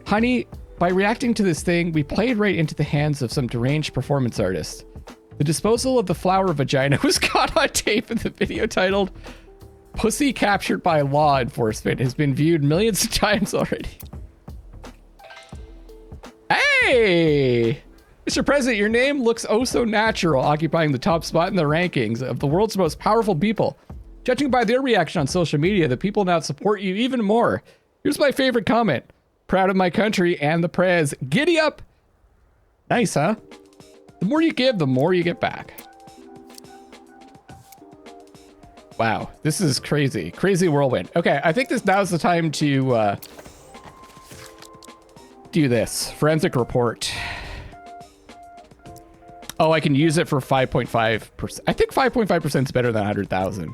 Honey, by reacting to this thing, we played right into the hands of some deranged performance artist. The disposal of the flower vagina was caught on tape, and the video titled Pussy Captured by Law Enforcement has been viewed millions of times already. Hey! Mr. President, your name looks oh so natural, occupying the top spot in the rankings of the world's most powerful people. Judging by their reaction on social media, the people now support you even more. Here's my favorite comment. Proud of my country and the prez. Giddy up! Nice, huh? The more you give, the more you get back. Wow, this is crazy. Crazy whirlwind. Okay, I think now's the time to do this. Forensic report. Oh, I can use it for 5.5%. I think 5.5% is better than 100,000,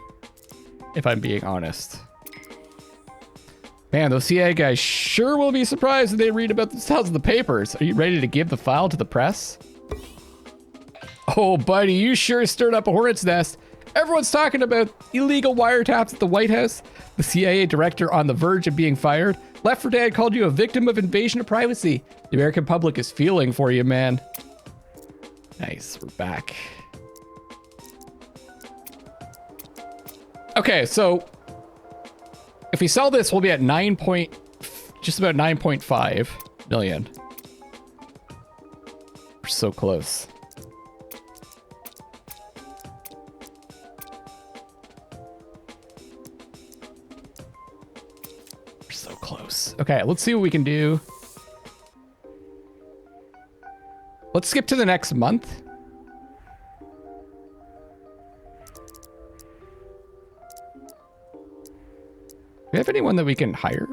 if I'm being honest. Man, those CIA guys sure will be surprised when they read about themselves in the papers. Are you ready to give the file to the press? Oh, buddy, you sure stirred up a hornet's nest. Everyone's talking about illegal wiretaps at the White House. The CIA director on the verge of being fired. Left 4 Dead called you a victim of invasion of privacy. The American public is feeling for you, man. Nice, we're back. Okay, so if we sell this, we'll be at just about 9.5 million. We're so close. We're so close. Okay, let's see what we can do. Let's skip to the next month. Do we have anyone that we can hire?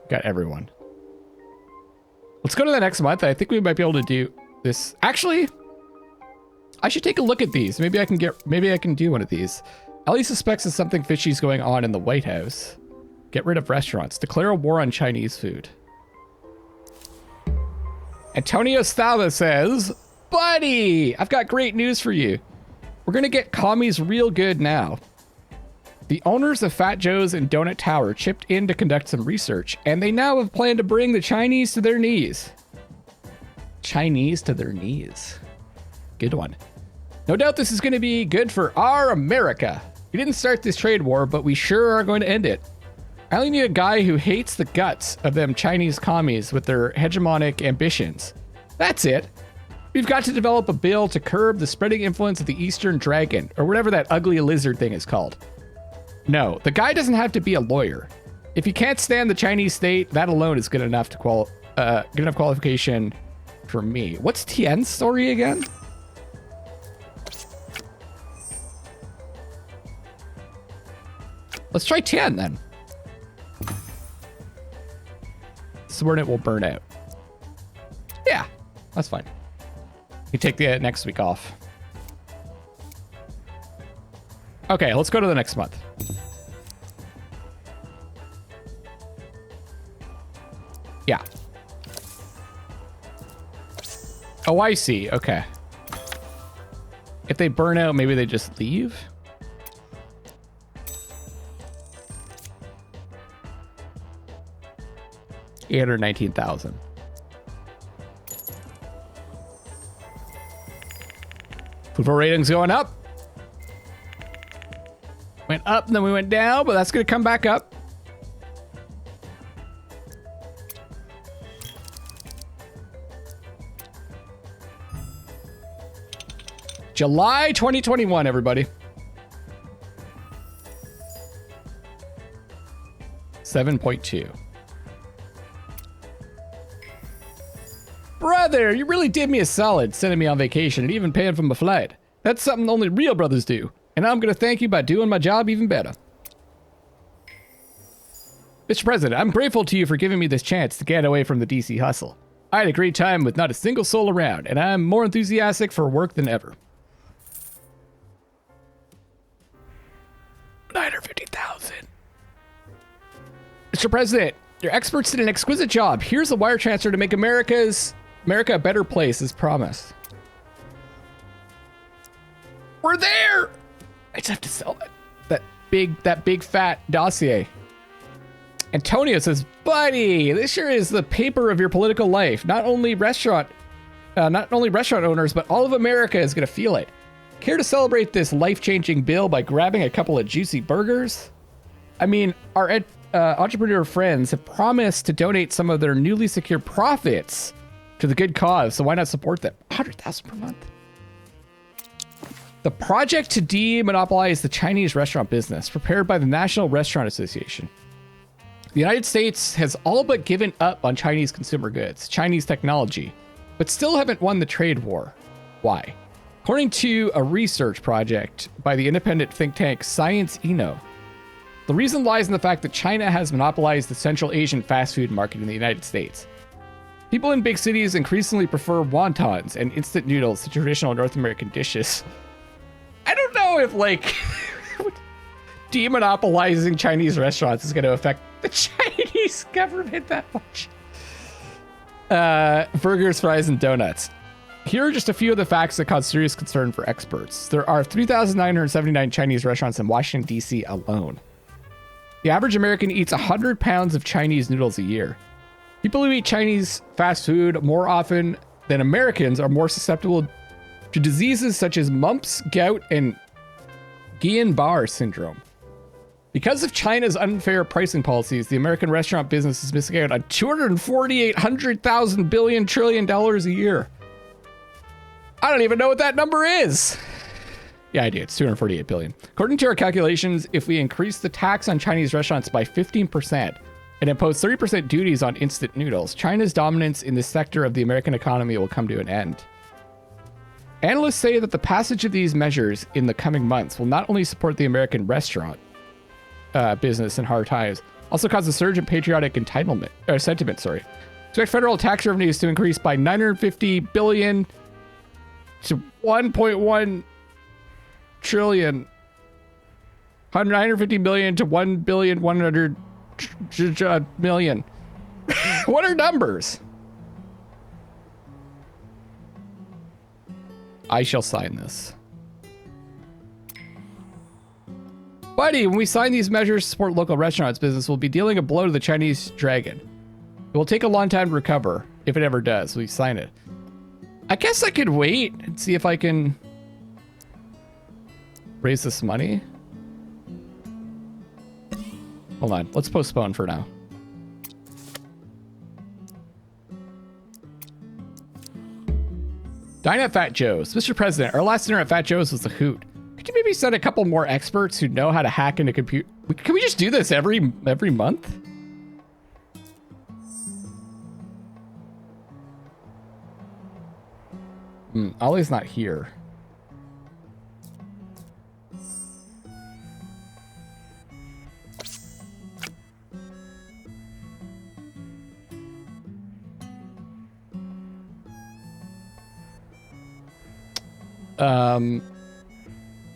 Got everyone. Let's go to the next month. I think we might be able to do this. Actually, I should take a look at these. Maybe I can do one of these. Ellie suspects that something fishy is going on in the White House. Get rid of restaurants. Declare a war on Chinese food. Antonio Stava says, buddy, I've got great news for you. We're going to get commies real good now. The owners of Fat Joe's and Donut Tower chipped in to conduct some research, and they now have planned to bring the Chinese to their knees. Chinese to their knees. Good one. No doubt this is going to be good for our America. We didn't start this trade war, but we sure are going to end it. I only need a guy who hates the guts of them Chinese commies with their hegemonic ambitions. That's it. We've got to develop a bill to curb the spreading influence of the Eastern Dragon, or whatever that ugly lizard thing is called. No, the guy doesn't have to be a lawyer. If he can't stand the Chinese state, that alone is good enough to good enough qualification for me. What's Tien's story again? Let's try Tien then. Subordinate will burn out. Yeah, that's fine. We take the next week off. Okay, let's go to the next month. Yeah. Oh, I see. Okay. If they burn out, maybe they just leave. $819,000. Approval ratings going up. Went up and then we went down, but that's going to come back up. July 2021, everybody. 7.2. Brother, you really did me a solid sending me on vacation and even paying for my flight. That's something only real brothers do. And I'm going to thank you by doing my job even better. Mr. President, I'm grateful to you for giving me this chance to get away from the DC hustle. I had a great time with not a single soul around, and I'm more enthusiastic for work than ever. 950,000. Mr. President, your experts did an exquisite job. Here's a wire transfer to make America a better place as promised. We're there! I just have to sell that big fat dossier. Antonio says, buddy, this sure is the paper of your political life. Not only restaurant owners, but all of America is going to feel it. Care to celebrate this life-changing bill by grabbing a couple of juicy burgers? I mean, our entrepreneur friends have promised to donate some of their newly secured profits to the good cause, so why not support them? $100,000 per month. The project to demonopolize the Chinese restaurant business, prepared by the National Restaurant Association. The United States has all but given up on Chinese consumer goods, Chinese technology, but still haven't won the trade war. Why? According to a research project by the independent think tank Science Eno, the reason lies in the fact that China has monopolized the Central Asian fast food market in the United States. People in big cities increasingly prefer wontons and instant noodles to traditional North American dishes. I don't know if, like, demonopolizing Chinese restaurants is going to affect the Chinese government that much. Burgers, fries, and donuts. Here are just a few of the facts that cause serious concern for experts. There are 3,979 Chinese restaurants in Washington, D.C. alone. The average American eats 100 pounds of Chinese noodles a year. People who eat Chinese fast food more often than Americans are more susceptible to diseases such as mumps, gout, and Guillain-Barré syndrome. Because of China's unfair pricing policies, the American restaurant business is missing out on $248 billion trillion a year. I don't even know what that number is. Yeah, I do. It's 248 billion. According to our calculations, if we increase the tax on Chinese restaurants by 15% and impose 30% duties on instant noodles, China's dominance in this sector of the American economy will come to an end. Analysts say that the passage of these measures in the coming months will not only support the American restaurant business in hard times, also cause a surge in patriotic sentiment. Expect federal tax revenues to increase by 950 billion to 1.1 trillion, 950 million to 1,100 million. What are numbers? I shall sign this. Buddy, when we sign these measures to support local restaurants business, we'll be dealing a blow to the Chinese dragon. It will take a long time to recover, if it ever does. We sign it. I guess I could wait and see if I can raise this money. Hold on, let's postpone for now. Dine at Fat Joe's. Mr. President, our last dinner at Fat Joe's was a hoot. Could you maybe send a couple more experts who know how to hack into computer? Can we just do this every month? Ollie's not here.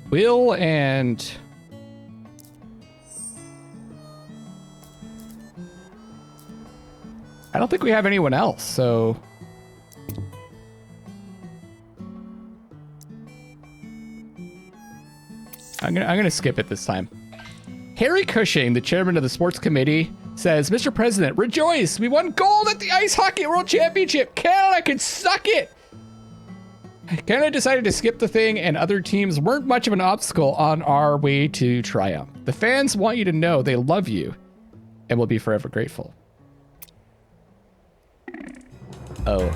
Will and I don't think we have anyone else, so I'm gonna skip it this time. Harry Cushing, the chairman of the sports committee, says, Mr. President, rejoice! We won gold at the Ice Hockey World Championship! Canada can suck it! Canada decided to skip the thing, and other teams weren't much of an obstacle on our way to triumph. The fans want you to know they love you and will be forever grateful. Oh.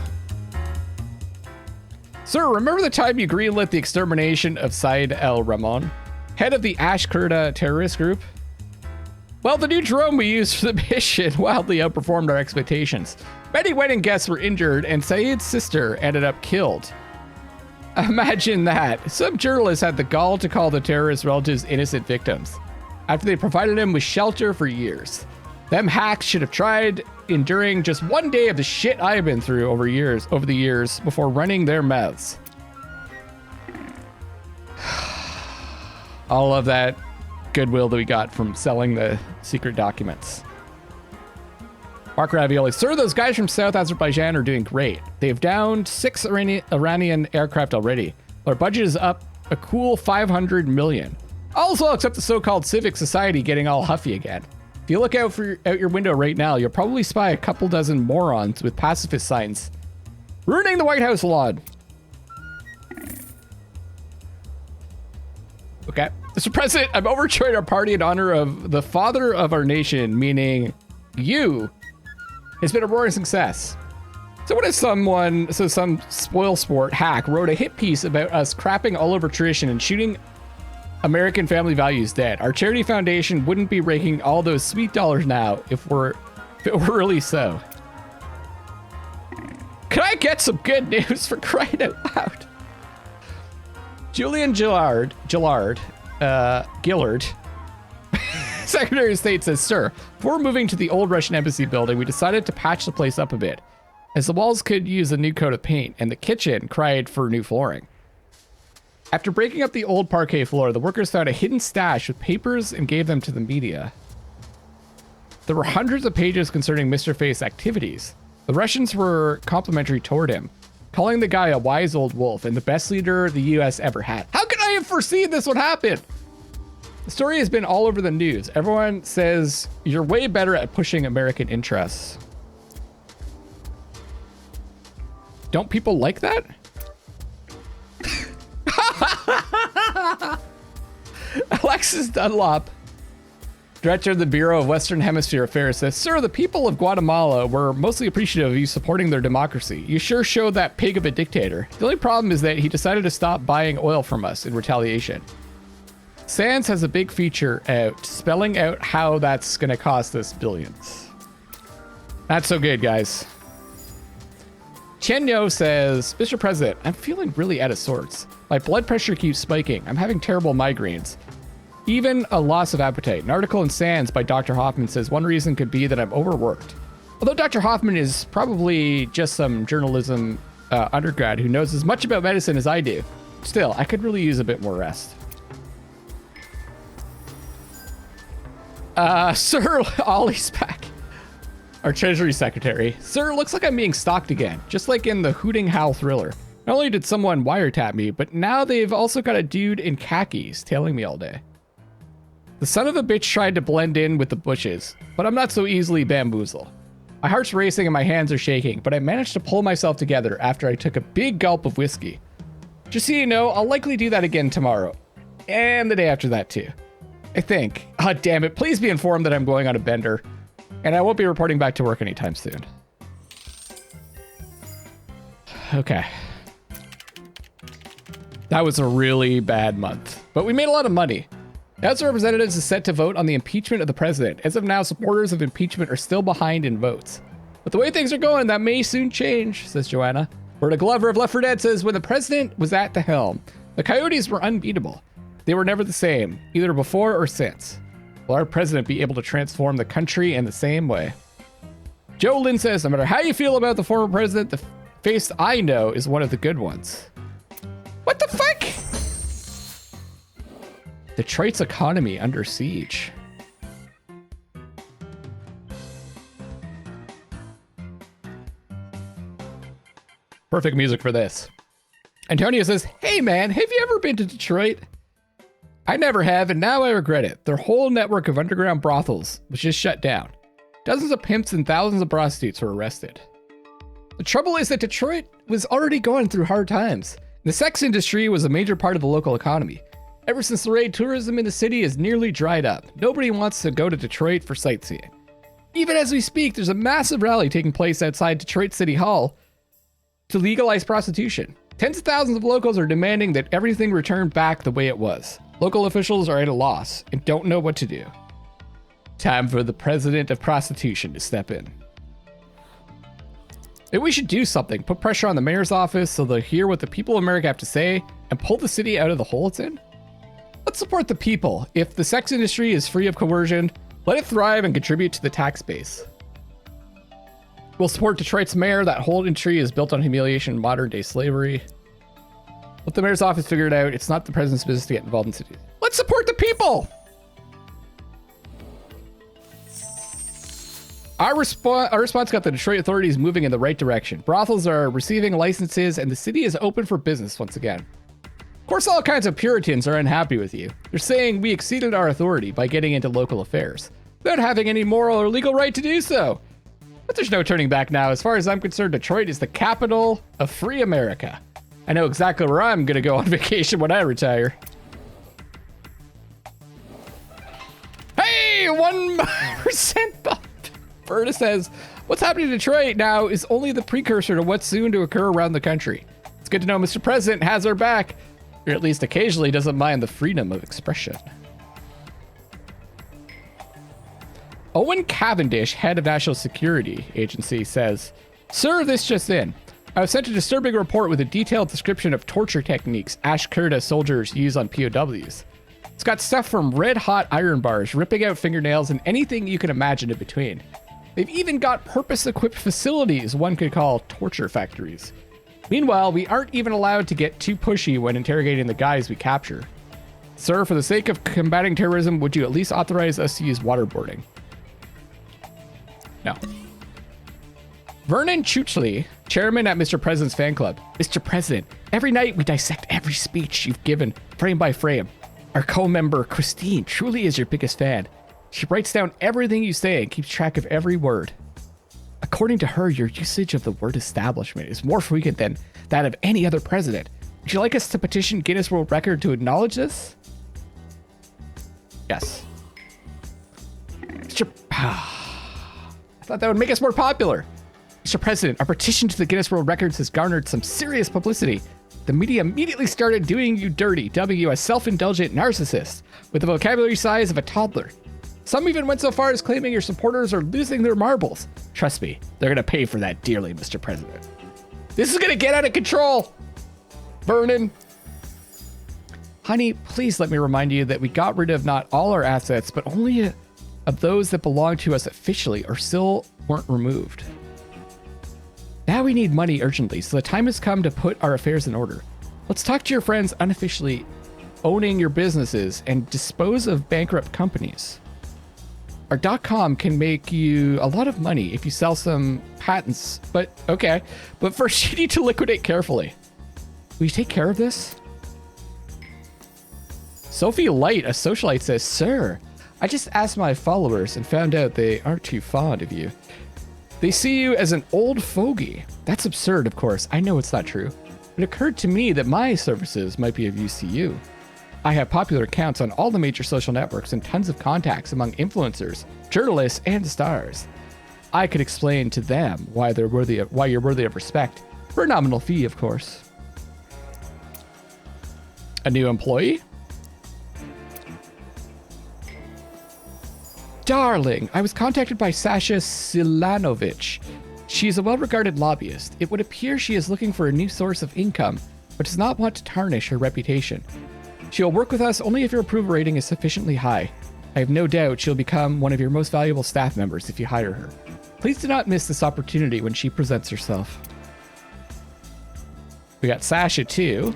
Sir, remember the time you greenlit the extermination of Said El Ramon, head of the Ashkurda terrorist group? Well, the new drone we used for the mission wildly outperformed our expectations. Many wedding guests were injured, and Said's sister ended up killed. Imagine that. Some journalists had the gall to call the terrorist relatives innocent victims after they provided him with shelter for years. Them hacks should have tried enduring just one day of the shit I have been through over the years before running their mouths. All of that goodwill that we got from selling the secret documents. Mark Ravioli, sir, those guys from South Azerbaijan are doing great. They've downed 6 Iranian aircraft already. Our budget is up a cool 500 million. Also, except the so-called civic society getting all huffy again. If you look out your window right now, you'll probably spy a couple dozen morons with pacifist signs ruining the White House lawn. Okay. Mr. President, I'm overthrowing our party in honor of the father of our nation, meaning you, has been a roaring success. So what if some spoil sport hack wrote a hit piece about us crapping all over tradition and shooting American family values dead? Our charity foundation wouldn't be raking all those sweet dollars now if it were really so. Can I get some good news for crying out loud? Julian Gillard, Secretary of State says, sir, before moving to the old Russian embassy building, we decided to patch the place up a bit, as the walls could use a new coat of paint and the kitchen cried for new flooring. After breaking up the old parquet floor, the workers found a hidden stash with papers and gave them to the media. There were hundreds of pages concerning Mr. Faith's activities. The Russians were complimentary toward him, calling the guy a wise old wolf and the best leader the US ever had. How could I have foreseen this would happen? The story has been all over the news. Everyone says you're way better at pushing American interests. Don't people like that? Alexis Dunlop, director of the Bureau of Western Hemisphere Affairs, says, sir, the people of Guatemala were mostly appreciative of you supporting their democracy. You sure showed that pig of a dictator. The only problem is that he decided to stop buying oil from us in retaliation. Sands has a big feature out spelling out how that's going to cost us billions. Not so good, guys. Chenyo says, Mr. President, I'm feeling really out of sorts. My blood pressure keeps spiking. I'm having terrible migraines. Even a loss of appetite. An article in Sands by Dr. Hoffman says one reason could be that I'm overworked. Although Dr. Hoffman is probably just some journalism undergrad who knows as much about medicine as I do. Still, I could really use a bit more rest. Sir, Ollie's back. Our Treasury Secretary. Sir, looks like I'm being stalked again, just like in the Hooting Howl thriller. Not only did someone wiretap me, but now they've also got a dude in khakis tailing me all day. The son of a bitch tried to blend in with the bushes, but I'm not so easily bamboozled. My heart's racing and my hands are shaking, but I managed to pull myself together after I took a big gulp of whiskey. Just so you know, I'll likely do that again tomorrow. And the day after that too. I think. Oh, damn it. Please be informed that I'm going on a bender. And I won't be reporting back to work anytime soon. Okay. That was a really bad month. But we made a lot of money. The House of Representatives is set to vote on the impeachment of the president. As of now, supporters of impeachment are still behind in votes. But the way things are going, that may soon change, says Joanna. Berta Glover of Left 4 Dead says, when the president was at the helm, the Coyotes were unbeatable. They were never the same, either before or since. Will our president be able to transform the country in the same way? Joe Lynn says, no matter how you feel about the former president, the face I know is one of the good ones. What the fuck? Detroit's economy under siege. Perfect music for this. Antonio says, hey man, have you ever been to Detroit? I never have, and now I regret it. Their whole network of underground brothels was just shut down. Dozens of pimps and thousands of prostitutes were arrested. The trouble is that Detroit was already going through hard times. The sex industry was a major part of the local economy. Ever since the raid, tourism in the city is nearly dried up. Nobody wants to go to Detroit for sightseeing. Even as we speak, there's a massive rally taking place outside Detroit City Hall to legalize prostitution. Tens of thousands of locals are demanding that everything return back the way it was. Local officials are at a loss and don't know what to do. Time for the president of prostitution to step in. Maybe we should do something. Put pressure on the mayor's office so they'll hear what the people of America have to say and pull the city out of the hole it's in. Let's support the people. If the sex industry is free of coercion, let it thrive and contribute to the tax base. We'll support Detroit's mayor. That whole industry is built on humiliation and modern day slavery. Let the mayor's office figure it out. It's not the president's business to get involved in cities. Let's support the people. Our response got the Detroit authorities moving in the right direction. Brothels are receiving licenses and the city is open for business once again. Of course, all kinds of Puritans are unhappy with you. They're saying we exceeded our authority by getting into local affairs, without having any moral or legal right to do so. But there's no turning back now. As far as I'm concerned, Detroit is the capital of free America. I know exactly where I'm gonna go on vacation when I retire. Hey, 1% bump. Berta says, what's happening in Detroit now is only the precursor to what's soon to occur around the country. It's good to know Mr. President has our back, or at least occasionally doesn't mind the freedom of expression. Owen Cavendish, head of National Security Agency, says, Sir, this just in. I was sent a disturbing report with a detailed description of torture techniques Ashkurda soldiers use on POWs. It's got stuff from red-hot iron bars, ripping out fingernails, and anything you can imagine in between. They've even got purpose-equipped facilities one could call torture factories. Meanwhile, we aren't even allowed to get too pushy when interrogating the guys we capture. Sir, for the sake of combating terrorism, would you at least authorize us to use waterboarding? No. Vernon Chuchley, chairman at Mr. President's fan club. Mr. President, every night we dissect every speech you've given, frame by frame. Our co-member, Christine, truly is your biggest fan. She writes down everything you say and keeps track of every word. According to her, your usage of the word establishment is more frequent than that of any other president. Would you like us to petition Guinness World Record to acknowledge this? Yes. I thought that would make us more popular. Mr. President, our petition to the Guinness World Records has garnered some serious publicity. The media immediately started doing you dirty, dubbing you a self-indulgent narcissist with a vocabulary size of a toddler. Some even went so far as claiming your supporters are losing their marbles. Trust me, they're going to pay for that dearly, Mr. President. This is going to get out of control. Vernon. Honey, please let me remind you that we got rid of not all our assets, but only of those that belong to us officially or still weren't removed. Now we need money urgently, so the time has come to put our affairs in order. Let's talk to your friends unofficially owning your businesses and dispose of bankrupt companies. Our .com can make you a lot of money if you sell some patents, but okay. But first you need to liquidate carefully. Will you take care of this? Sophie Light, a socialite, says, Sir, I just asked my followers and found out they aren't too fond of you. They see you as an old fogey. That's absurd, of course. I know it's not true. It occurred to me that my services might be of use to you. I have popular accounts on all the major social networks and tons of contacts among influencers, journalists, and stars. I could explain to them why you're worthy of respect, for a nominal fee, of course. A new employee? Darling, I was contacted by Sasha Silanovich. She is a well-regarded lobbyist. It would appear she is looking for a new source of income, but does not want to tarnish her reputation. She'll work with us only if your approval rating is sufficiently high. I have no doubt she'll become one of your most valuable staff members if you hire her. Please do not miss this opportunity when she presents herself. We got Sasha too.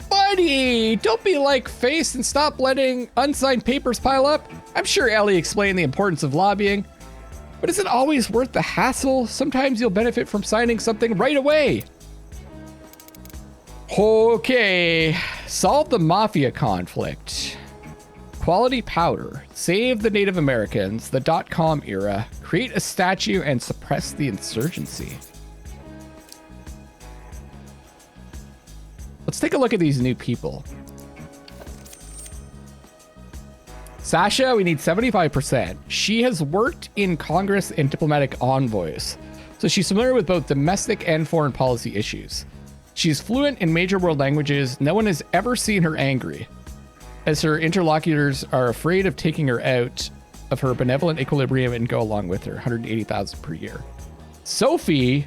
Buddy, don't be like face and stop letting unsigned papers pile up. I'm sure Ellie explained the importance of lobbying, but is it always worth the hassle? Sometimes you'll benefit from signing something right away. Okay, solve the mafia conflict. Quality powder, save the Native Americans, the .com era, create a statue and suppress the insurgency. Let's take a look at these new people. Sasha, we need 75%. She has worked in Congress and diplomatic envoys, so she's familiar with both domestic and foreign policy issues. She's fluent in major world languages. No one has ever seen her angry, as her interlocutors are afraid of taking her out of her benevolent equilibrium and go along with her. 180,000 per year. Sophie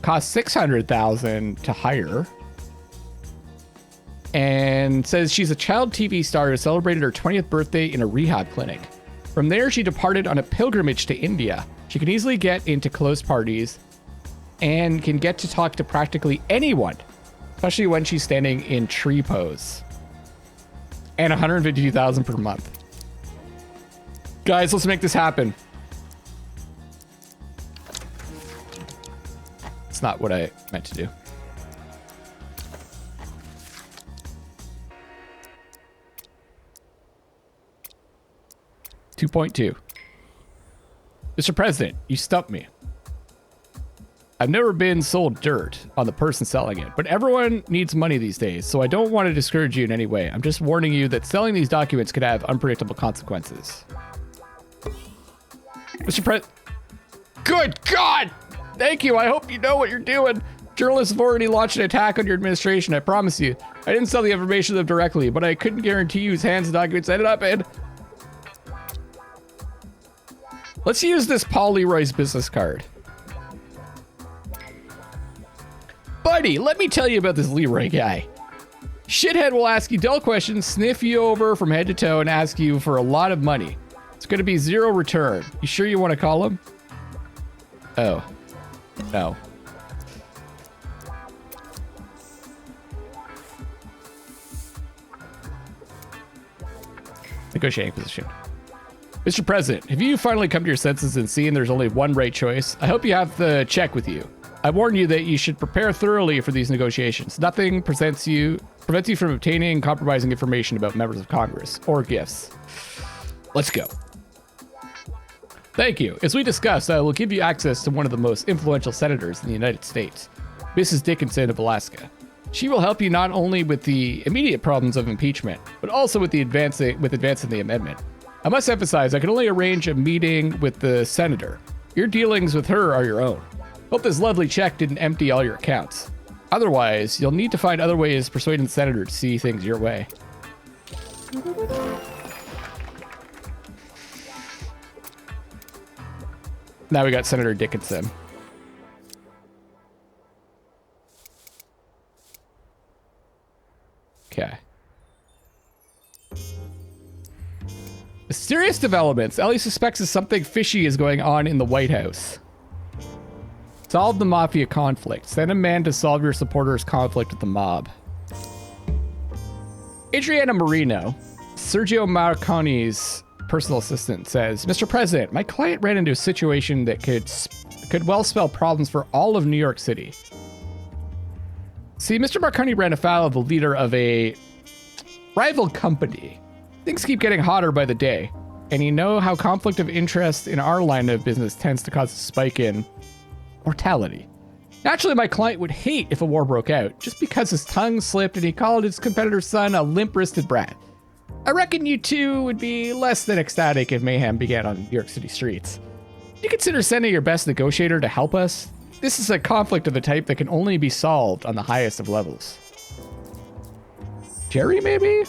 costs 600,000 to hire, and says she's a child TV star who celebrated her 20th birthday in a rehab clinic. From there, she departed on a pilgrimage to India. She can easily get into closed parties and can get to talk to practically anyone, especially when she's standing in tree pose. And 152,000 per month. Guys, let's make this happen. It's not what I meant to do. 2.2. Mr. President, you stumped me. I've never been sold dirt on the person selling it, but everyone needs money these days, so I don't want to discourage you in any way. I'm just warning you that selling these documents could have unpredictable consequences. Mr. President. Good God! Thank you. I hope you know what you're doing. Journalists have already launched an attack on your administration, I promise you. I didn't sell the information to them directly, but I couldn't guarantee whose hands the documents ended up in. Let's use this Paul Leroy's business card. Buddy, let me tell you about this Leroy guy. Shithead will ask you dull questions, sniff you over from head to toe, and ask you for a lot of money. It's going to be zero return. You sure you want to call him? Oh. No. Negotiating position. Mr. President, have you finally come to your senses and seen there's only one right choice? I hope you have the check with you. I warn you that you should prepare thoroughly for these negotiations. Nothing prevents you from obtaining compromising information about members of Congress or gifts. Let's go. Thank you. As we discussed, I will give you access to one of the most influential senators in the United States, Mrs. Dickinson of Alaska. She will help you not only with the immediate problems of impeachment, but also with advancing the amendment. I must emphasize, I can only arrange a meeting with the senator. Your dealings with her are your own. Hope this lovely check didn't empty all your accounts. Otherwise, you'll need to find other ways persuading the senator to see things your way. Now we got Senator Dickinson. Okay. Mysterious developments. Ellie suspects that something fishy is going on in the White House. Solve the mafia conflict. Send a man to solve your supporters' conflict with the mob. Adriana Marino, Sergio Marconi's personal assistant, says, Mr. President, my client ran into a situation that could well spell problems for all of New York City. See, Mr. Marconi ran afoul of the leader of a rival company. Things keep getting hotter by the day, and you know how conflict of interest in our line of business tends to cause a spike in mortality. Naturally, my client would hate if a war broke out, just because his tongue slipped and he called his competitor's son a limp-wristed brat. I reckon you two would be less than ecstatic if mayhem began on New York City streets. Do you consider sending your best negotiator to help us? This is a conflict of the type that can only be solved on the highest of levels. Jerry, maybe?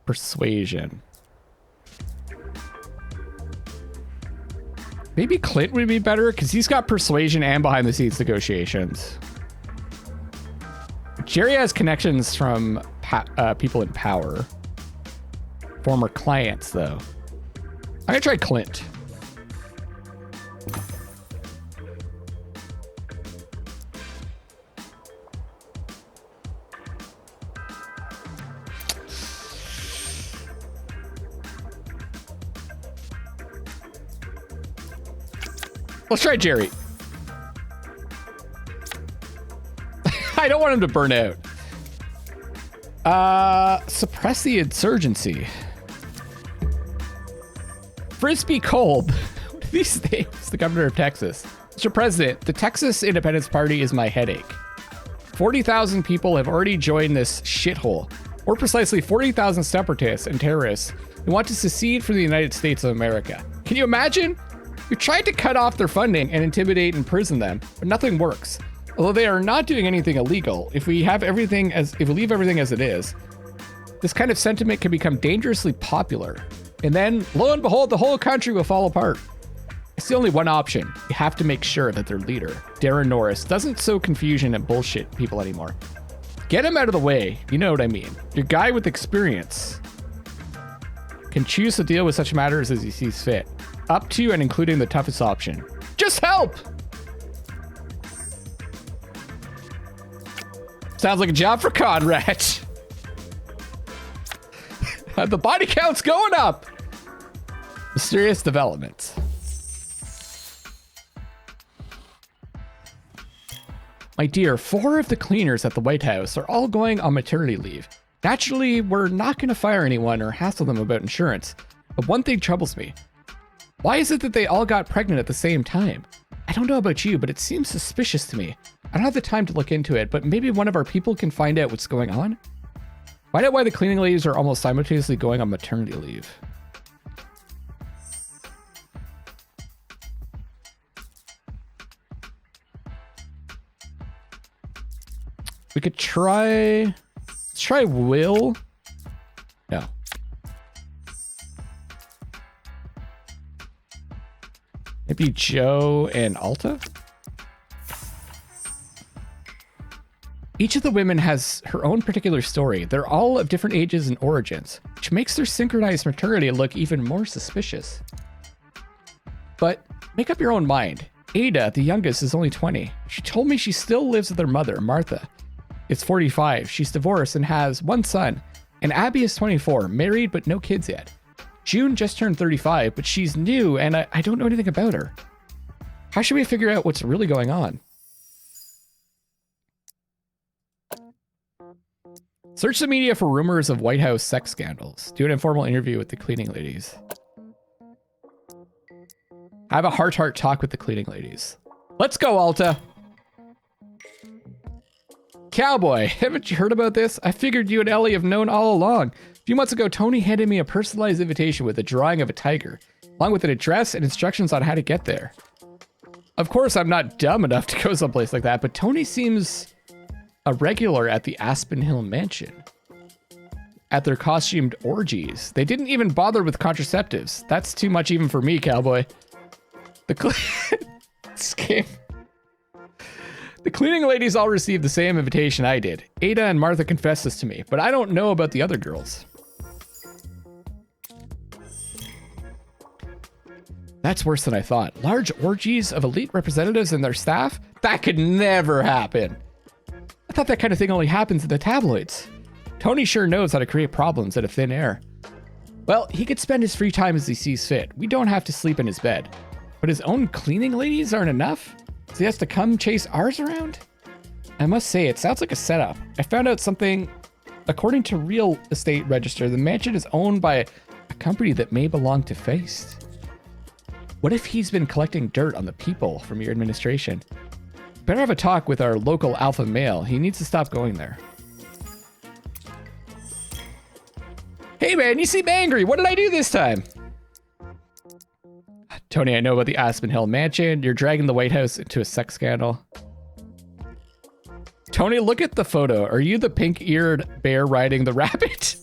Persuasion. Maybe Clint would be better because he's got persuasion and behind the scenes negotiations. Jerry has connections from people in power. Former clients, though. I'm gonna try Clint. Let's try Jerry. I don't want him to burn out. Suppress the insurgency. Frisbee Kolb. What are these names? The governor of Texas. Mr. President, the Texas Independence Party is my headache. 40,000 people have already joined this shithole. More precisely, 40,000 separatists and terrorists who want to secede from the United States of America. Can you imagine? We tried to cut off their funding and intimidate and imprison them, but nothing works. Although they are not doing anything illegal, if we leave everything as it is, this kind of sentiment can become dangerously popular. And then, lo and behold, the whole country will fall apart. It's the only one option. You have to make sure that their leader, Darren Norris, doesn't sow confusion and bullshit people anymore. Get him out of the way. You know what I mean. Your guy with experience can choose to deal with such matters as he sees fit. Up to and including the toughest option. Just help! Sounds like a job for Conrad. The body count's going up. Mysterious developments. My dear, 4 of the cleaners at the White House are all going on maternity leave. Naturally, we're not going to fire anyone or hassle them about insurance. But one thing troubles me. Why is it that they all got pregnant at the same time? I don't know about you, but it seems suspicious to me. I don't have the time to look into it, but maybe one of our people can find out what's going on? Find out why the cleaning ladies are almost simultaneously going on maternity leave. We could try... Let's try Will. No. Maybe Joe and Alta? Each of the women has her own particular story. They're all of different ages and origins, which makes their synchronized maternity look even more suspicious. But make up your own mind. Ada, the youngest, is only 20. She told me she still lives with her mother, Martha. It's 45. She's divorced and has 1 son. And Abby is 24, married but no kids yet. June just turned 35, but she's new and I don't know anything about her. How should we figure out what's really going on? Search the media for rumors of White House sex scandals. Do an informal interview with the cleaning ladies. Have a heart-to-heart talk with the cleaning ladies. Let's go, Alta. Cowboy, haven't you heard about this? I figured you and Ellie have known all along. A few months ago, Tony handed me a personalized invitation with a drawing of a tiger, along with an address and instructions on how to get there. Of course, I'm not dumb enough to go someplace like that, but Tony seems a regular at the Aspen Hill Mansion. At their costumed orgies. They didn't even bother with contraceptives. That's too much even for me, Cowboy. The cleaning ladies all received the same invitation I did. Ada and Martha confessed this to me, but I don't know about the other girls. That's worse than I thought. Large orgies of elite representatives and their staff? That could never happen. I thought that kind of thing only happens in the tabloids. Tony sure knows how to create problems out of thin air. Well, he could spend his free time as he sees fit. We don't have to sleep in his bed. But his own cleaning ladies aren't enough? So he has to come chase ours around? I must say, it sounds like a setup. I found out something. According to Real Estate Register, the mansion is owned by a company that may belong to Feist. What if he's been collecting dirt on the people from your administration? Better have a talk with our local alpha male. He needs to stop going there. Hey man, you seem angry. What did I do this time? Tony, I know about the Aspen Hill Mansion. You're dragging the White House into a sex scandal. Tony, look at the photo. Are you the pink-eared bear riding the rabbit?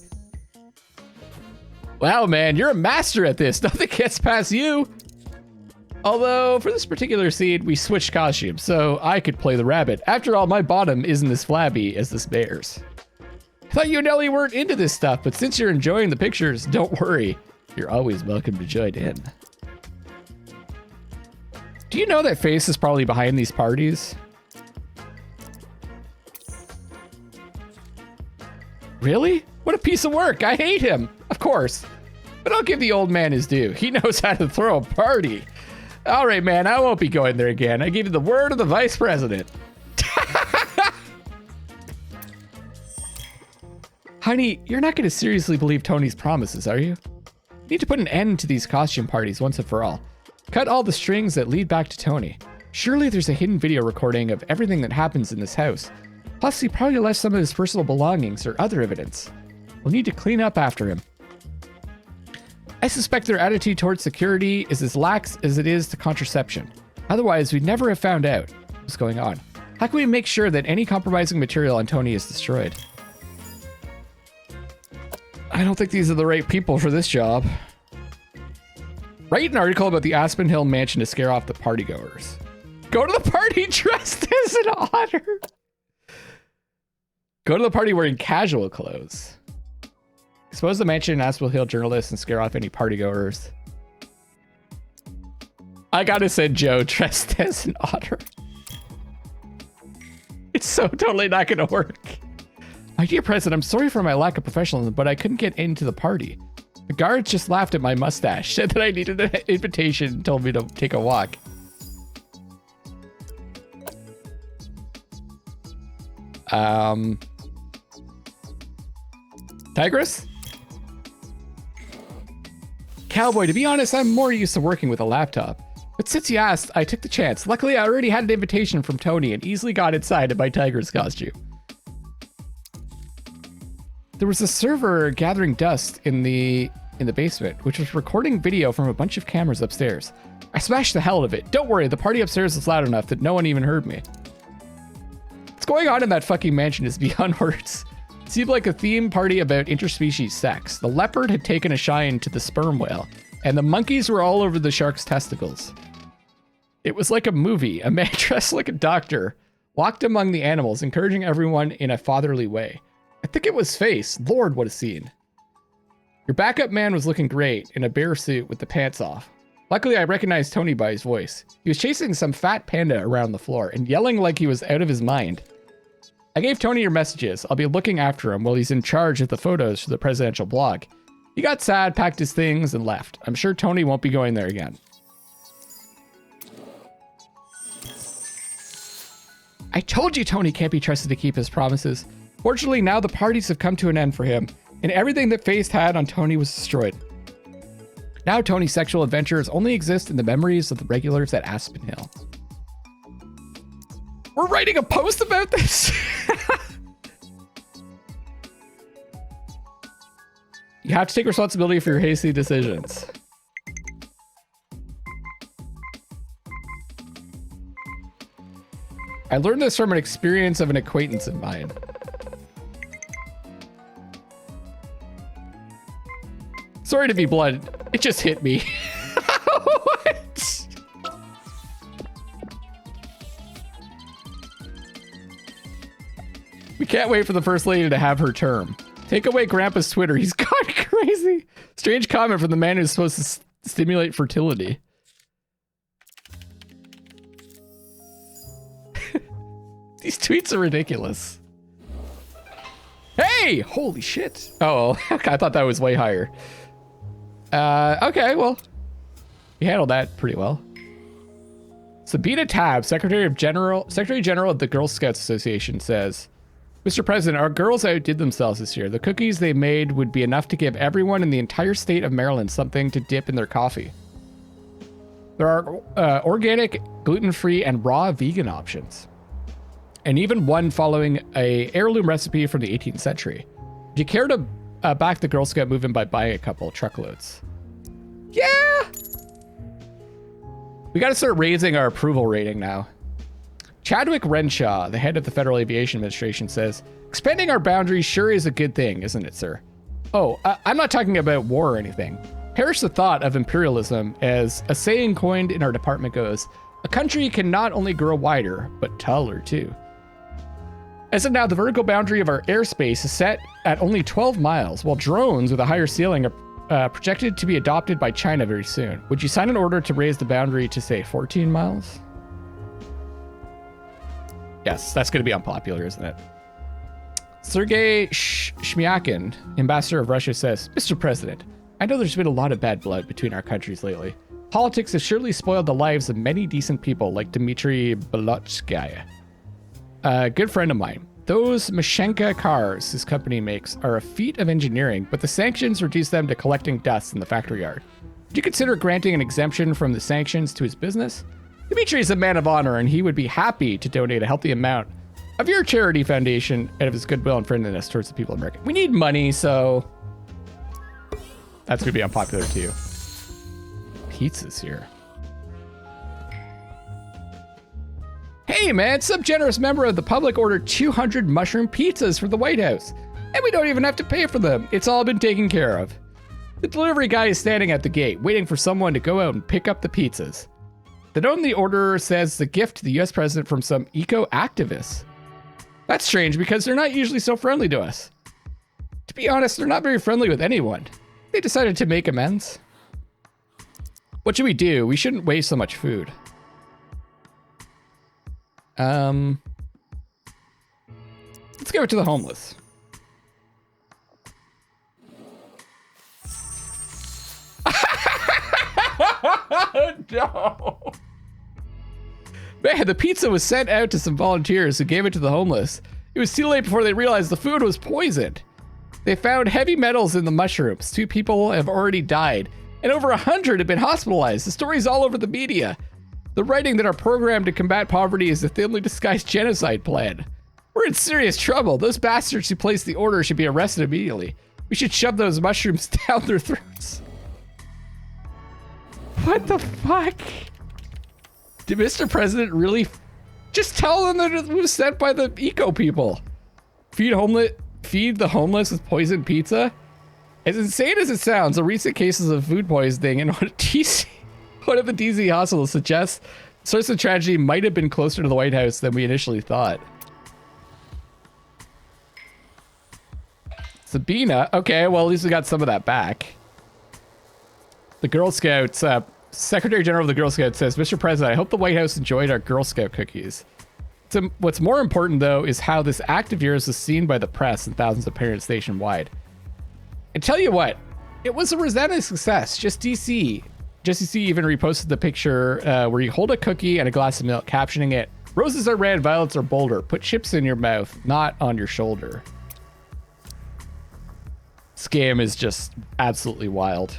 Wow, man, you're a master at this. Nothing gets past you. Although, for this particular scene, we switched costumes, so I could play the rabbit. After all, my bottom isn't as flabby as this bear's. I thought you and Ellie weren't into this stuff, but since you're enjoying the pictures, don't worry. You're always welcome to join in. Do you know that Face is probably behind these parties? Really? What a piece of work. I hate him. Of course. But I'll give the old man his due. He knows how to throw a party. All right, man. I won't be going there again. I gave you the word of the vice president. Honey, you're not going to seriously believe Tony's promises, are you? You need to put an end to these costume parties once and for all. Cut all the strings that lead back to Tony. Surely there's a hidden video recording of everything that happens in this house. Plus, he probably left some of his personal belongings or other evidence. We'll need to clean up after him. I suspect their attitude towards security is as lax as it is to contraception. Otherwise, we'd never have found out what's going on. How can we make sure that any compromising material on Tony is destroyed? I don't think these are the right people for this job. Write an article about the Aspen Hill Mansion to scare off the partygoers. Go to the party dressed as an otter. Go to the party wearing casual clothes. Expose the mansion in Aspen Hill journalists and scare off any partygoers. I gotta send Joe dressed as an otter. It's so totally not gonna work. My dear President, I'm sorry for my lack of professionalism, but I couldn't get into the party. The guards just laughed at my mustache, said that I needed an invitation, and told me to take a walk. Tigress? Cowboy, to be honest, I'm more used to working with a laptop. But since you asked, I took the chance. Luckily, I already had an invitation from Tony and easily got inside in my Tigress costume. There was a server gathering dust in the basement, which was recording video from a bunch of cameras upstairs. I smashed the hell out of it. Don't worry, the party upstairs was loud enough that no one even heard me. What's going on in that fucking mansion is beyond words. It seemed like a theme party about interspecies sex. The leopard had taken a shine to the sperm whale, and the monkeys were all over the shark's testicles. It was like a movie. A man dressed like a doctor walked among the animals, encouraging everyone in a fatherly way. I think it was Face. Lord, what a scene. Your backup man was looking great in a bear suit with the pants off. Luckily, I recognized Tony by his voice. He was chasing some fat panda around the floor and yelling like he was out of his mind. I gave Tony your messages. I'll be looking after him while he's in charge of the photos for the presidential blog. He got sad, packed his things, and left. I'm sure Tony won't be going there again. I told you Tony can't be trusted to keep his promises. Fortunately, now the parties have come to an end for him, and everything that Face had on Tony was destroyed. Now Tony's sexual adventures only exist in the memories of the regulars at Aspen Hill. We're writing a post about this? You have to take responsibility for your hasty decisions. I learned this from an experience of an acquaintance of mine. Sorry to be blunt. It just hit me. What? We can't wait for the First Lady to have her term. Take away Grandpa's Twitter. He's gone crazy. Strange comment from the man who's supposed to stimulate fertility. These tweets are ridiculous. Hey! Holy shit. Oh, I thought that was way higher. Okay, well, you handled that pretty well. Sabina Tab, Secretary General of the Girl Scouts Association says, Mr. President, our girls outdid themselves this year. The cookies they made would be enough to give everyone in the entire state of Maryland something to dip in their coffee. There are organic, gluten-free, and raw vegan options. And even one following a heirloom recipe from the 18th century. Do you care to back the Girl Scout movement by buying a couple truckloads? Yeah! We gotta start raising our approval rating now. Chadwick Renshaw, the head of the Federal Aviation Administration, says, expanding our boundaries sure is a good thing, isn't it, sir? Oh, I'm not talking about war or anything. Perish the thought of imperialism, as a saying coined in our department goes, a country can not only grow wider, but taller too. As of now, the vertical boundary of our airspace is set at only 12 miles, while drones with a higher ceiling are projected to be adopted by China very soon. Would you sign an order to raise the boundary to, say, 14 miles? Yes, that's going to be unpopular, isn't it? Sergei Shmyakin, ambassador of Russia, says, Mr. President, I know there's been a lot of bad blood between our countries lately. Politics has surely spoiled the lives of many decent people like Dmitry Bolotskaya. A good friend of mine. Those Mashenka cars his company makes are a feat of engineering, but the sanctions reduce them to collecting dust in the factory yard. Would you consider granting an exemption from the sanctions to his business? Dmitry is a man of honor, and he would be happy to donate a healthy amount of your charity foundation out of his goodwill and friendliness towards the people of America. We need money, so that's going to be unpopular too. Pizzas here. Hey man, some generous member of the public ordered 200 mushroom pizzas for the White House, and we don't even have to pay for them. It's all been taken care of. The delivery guy is standing at the gate, waiting for someone to go out and pick up the pizzas. The note in the order says the gift to the US president from some eco-activists. That's strange because they're not usually so friendly to us. To be honest, they're not very friendly with anyone. They decided to make amends. What should we do? We shouldn't waste so much food. Let's give it to the homeless. No. Man, the pizza was sent out to some volunteers who gave it to the homeless. It was too late before they realized the food was poisoned. They found heavy metals in the mushrooms. 2 people have already died, and over 100 have been hospitalized. The story's all over the media. They're writing that our program to combat poverty is a thinly disguised genocide plan. We're in serious trouble. Those bastards who placed the order should be arrested immediately. We should shove those mushrooms down their throats. What the fuck? Did Mr. President really just tell them that it was sent by the eco people? Feed the homeless with poisoned pizza? As insane as it sounds, the recent cases of food poisoning in one of the DC hospitals suggests the source of tragedy might have been closer to the White House than we initially thought. Sabina, okay, well at least we got some of that back. The Girl Scouts, Secretary General of the Girl Scouts says, Mr. President, I hope the White House enjoyed our Girl Scout cookies. So what's more important, though, is how this act of yours is seen by the press and thousands of parents nationwide. And tell you what, it was a resounding success. Just DC even reposted the picture where you hold a cookie and a glass of milk, captioning it, "Roses are red, violets are bolder. Put chips in your mouth, not on your shoulder." Scam is just absolutely wild.